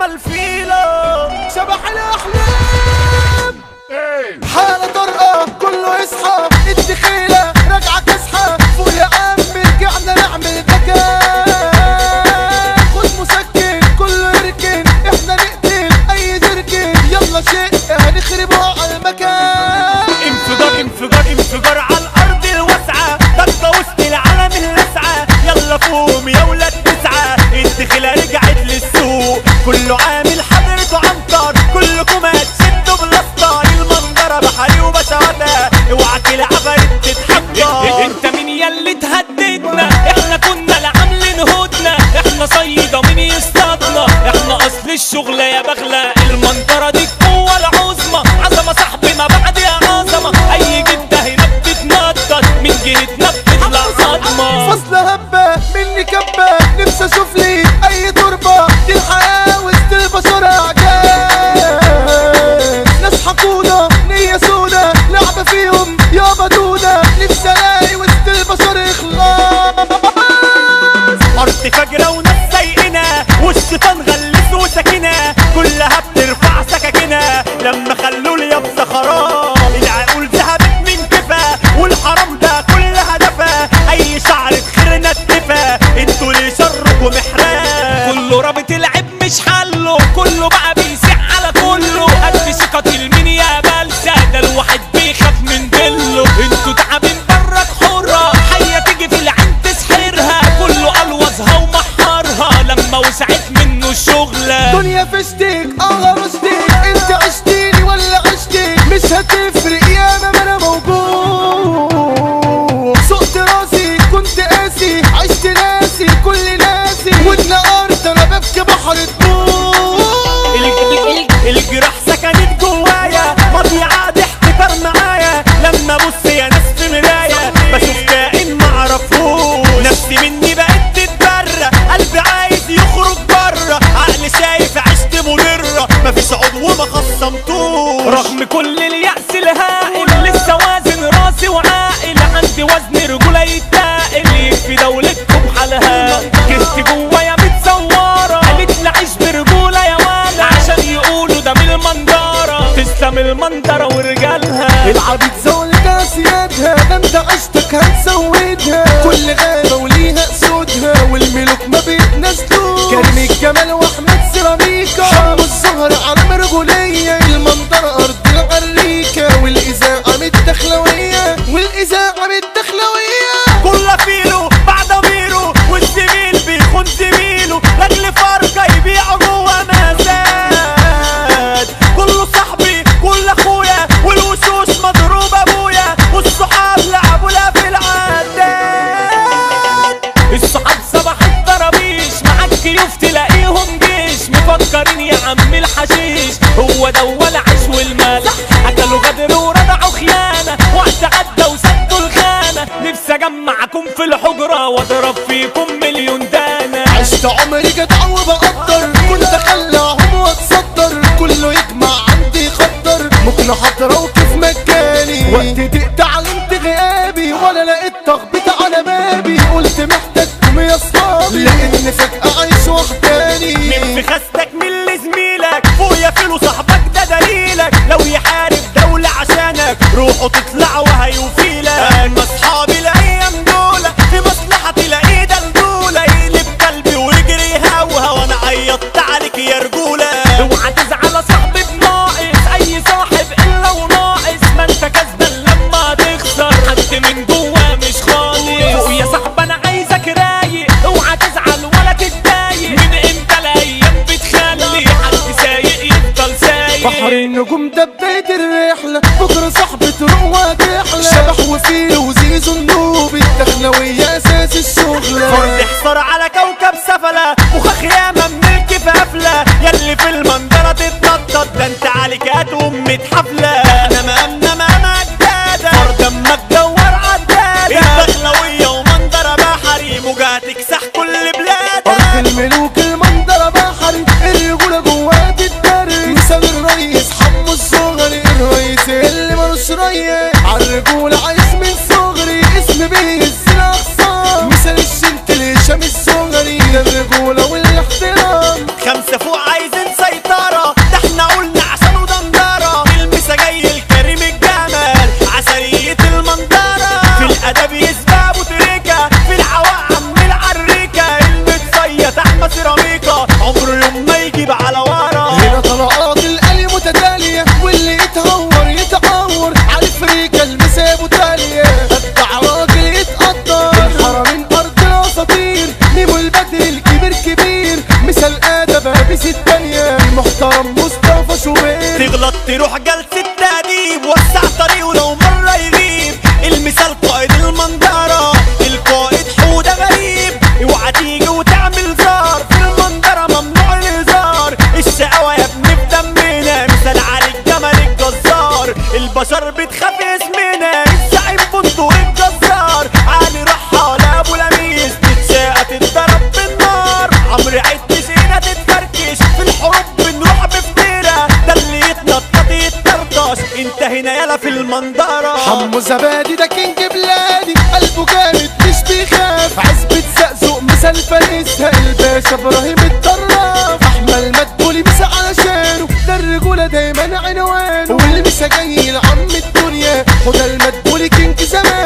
الفيلو شبح الاحلام حالة طرقة كله يصحى الدخيلة راجعة كسحة فوق يا عم رجعنا نعمل دكان خد مسكن كله يركن احنا نقتل اي جركن يلا شيء هنخربها على المكان انفجار على الارض الواسعة ضجة وسط العالم اللسعة يلا فوم يا ولاد تسعة الدخيلة رجعت للسوق كله عامل حضرته عنتر كلكم هتشدوا بلاستر المنظرة بحري وبشواتها اوعى العفاريت تتحضر انت مين ياللي تهددنا احنا كنا لا عاملين هدنة احنا صيدة مين يصطادنا احنا اصل الشغلة يا بغلة المنظرة دي القوة العظمى عظمة صاحبي ما بعد يا عظمة اي جدة هنا بتتنطط من جهتنا بتطلع صدمة فصل هبة مني كبة نفسي اشوف لي اي تربة دي الحياة وسط البشر اعجاز ناس حقودة نية سودة لعبة فيهم يابا دودة نفسي الاقي وسط البشر اخلاص ارض فجرة وناس سايقنا والشيطان غلس وسكنة كلها بترفع سكاكنا لما خلوا اليابسة خراب العقول ذهبت من كفا والحرام ده كل هدفها اي شعرة خيرنا اتفا انتوا ليه شركوا محراب كله رابط العيب مش حله كله بقى بيسيح على كله قد ثقة المين يا بلسة ده الواحد بيخاف من دله انتوا تعبين برك حرة حية تيجي في العين تسحرها كله الوظها ومحرها لما وسعت منه الشغلة دنيا فشتك رشتك انت عشتيني ولا عشتك مش هتفرق ياما ما انا موجود سقت راسي كنت قاسي عشت ناسي كل ناسي واتنقرت انا ببكي بحر دموع الجراح سكنت جوايا مضيعة احتكار معايا لما ابص يا ناس في مراية بشوف كائن معرفوش نفسي مني بقت تتبرى قلبي عايز يخرج بره عقلي شايف عشت مضرة مفيش عضو ما خصمتوش رغم كل اليأس الهائل لسه وازن راسي وعاقل عندي وزن رجولة يتاقل يكفي دولتكم حالها كنت جوايا متصورة قالت لي عيش برجولة يا والا عشان يقولوا ده من المنظرة تسلم المنظرة ورجالها العبيد زولتها سيادها ده انت عشتك هتسودها كل غابة وليها اسودها والملوك ما بيتناسلوش كريم الجمال واحمد سيراميكا حمو الزهر علم رجولية المنظرة ارض العريكة والاذاعة متدخلوية كل فيلو بعد ضميره والزميل بيخون زميله لاجل فرقة يبيعوا جوا مزاد كله صاحبي كل اخويا والوشوش مضروب ابويا والصحاب لعبوا لا في العداد الصحاب صباح الطرابيش معاك كيوف تلاقيهم جيش مفكرين يا عم الحشيش هو ده ولا عيش والملح اكلوا غدر ورضعوا خيانة وقت عدى وسدوا الخانة نفسي اجمعكم في الحجرة واضرب فيكم مليون دانة عشت عمري جدع وبقدر كنت اخلعهم واتصدر كله يجمع عندي خطر ممكن احضر وكيف مجاني وقت تقطع علمت غيابي ولا لقيت تخبيط على بابي قلت محتاجكم يا اصحابي لان فجأة عايش وحداني من في خستك من لزميلك فوق فيلو صاحبك ده دليلك لو يحارب دولة عشانك روحه تطلع وهيوفيلك انا اصحابي الايام دول في مصلحة تلاقيه دلدولة يقلب قلبي ويجري هوها وانا عيطت عليك يا رجولة اوعى تزعل صاحبي بناقص اي صاحب الا وناقص ما انت كسبان لما تخسر حد من جوا مش خالص فوق يا صاحبي انا عايزك رايق اوعى تزعل ولا تتضايق من امتى الايام بتخلي حد سايق يفضل سايق بحر النجوم ده بداية الرحلة بكرة صاحبي تروح وتحلى شبح وفيل وزيزو النوبي الدخلوية اساس الشغلة فرد حصار على كوكب سفلة مخاخ ياما من الكفافلة ياللي في المنظرة تتنطط ده انت عليك هتقوم حفلة احنا مقامنا جدادة فرد دمك دور عدادة الدخلوية ومنظرة بحري موجة تكسح كل بلاد أرض الملوك المنظرة بحري الرجولة جواه تتدري مثال الريس حمو الصغري الريس اللي ملوش ريس عالرجولة عايش من صغري اسم بيهز الأخصام مثال الشنت اللي هشام الصغري ده الرجولة والاحترام خمسة فوق عايزين تروح جلسة تأديب، وسع طريقه لو مرة يغيب. المثال قائد المنظرة، القائد حودة غريب. اوعى تيجي وتعمل زار، في المنظرة ممنوع الهزار. الشقاوة يا ابني في دمنا، مثال على الجمل الجزار. البشر بتخاف اسمنا، الزعيم بندق الجزار. علي رحال ابو لميس، تتشاقى تتضرب بالنار. عمرو عيد تشينا تتفركش، في الحروب بنروح بفتيرة. ده اللي يتنطط يتطرطش، انت هنا يالا في المنظرة. حمو زبادي ده كينج بلادي، قلبه جامد مش بيخاف. عزبة زقزق مثال فارسها، الباشا ابراهيم الطراف. احمد مدبولي مسا علشانه، ده الرجولة دايما عنوانه. والمسا جاي لعم الدنيا، حوده المدبولي كينج زمان.